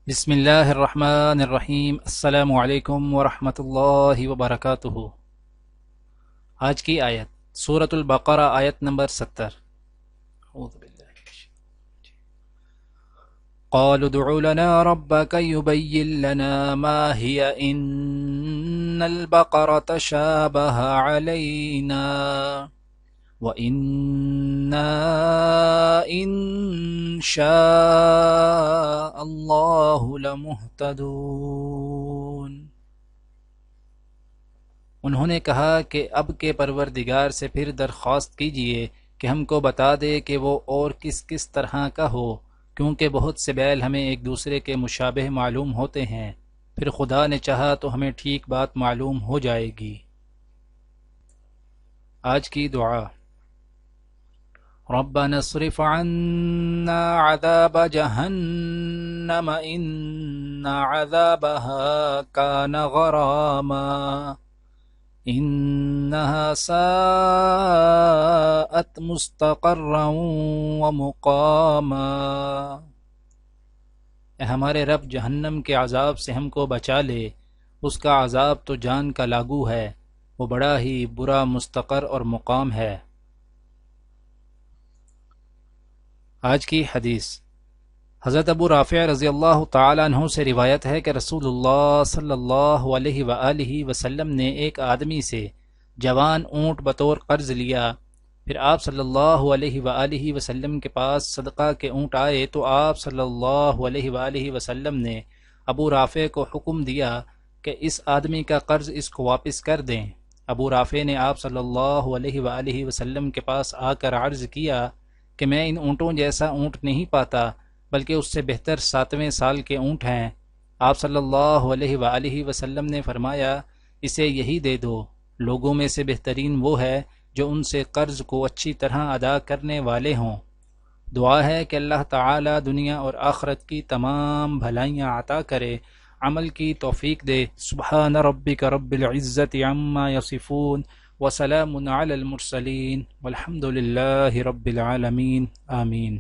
بسم اللہ الرحمن الرحیم۔ السلام علیکم ورحمۃ اللہ وبرکاتہ۔ آج کی آیت سورۃ البقرہ، آیت نمبر 70۔ اعوذ باللہ من الشیطان۔ قالوا ادع لنا ربك يبين لنا ما هي ان البقرة شابه علينا وَإِنَّا إِن شَاءَ اللَّهُ لَمُهْتَدُونَ۔ انہوں نے کہا کہ اب کے پروردگار سے پھر درخواست کیجئے کہ ہم کو بتا دے کہ وہ اور کس کس طرح کا ہو، کیونکہ بہت سے بیل ہمیں ایک دوسرے کے مشابہ معلوم ہوتے ہیں، پھر خدا نے چاہا تو ہمیں ٹھیک بات معلوم ہو جائے گی۔ آج کی دعا: ربنا اصرف عنا عذاب جہنم ان عذابها كان غراما انها ساءت مستقرا ومقاما۔ اے ہمارے رب، جہنم کے عذاب سے ہم کو بچا لے، اس کا عذاب تو جان کا لاگو ہے، وہ بڑا ہی برا مستقر اور مقام ہے۔ آج کی حدیث: حضرت ابو رافع رضی اللہ تعالیٰ عنہ سے روایت ہے کہ رسول اللہ صلی اللہ علیہ وآلہ وسلم نے ایک آدمی سے جوان اونٹ بطور قرض لیا، پھر آپ صلی اللہ علیہ وآلہ وسلم کے پاس صدقہ کے اونٹ آئے تو آپ صلی اللہ علیہ وآلہ وسلم نے ابو رافع کو حکم دیا کہ اس آدمی کا قرض اس کو واپس کر دیں۔ ابو رافع نے آپ صلی اللہ علیہ وآلہ وسلم کے پاس آ کر عرض کیا کہ میں ان اونٹوں جیسا اونٹ نہیں پاتا، بلکہ اس سے بہتر 7ویں سال کے اونٹ ہیں۔ آپ صلی اللہ علیہ وآلہ وسلم نے فرمایا، اسے یہی دے دو، لوگوں میں سے بہترین وہ ہے جو ان سے قرض کو اچھی طرح ادا کرنے والے ہوں۔ دعا ہے کہ اللہ تعالی دنیا اور آخرت کی تمام بھلائیاں عطا کرے، عمل کی توفیق دے۔ سبحان ربک رب العزت عما یصفون وسلام علی المرسلین والحمد للہ رب العالمین، آمین۔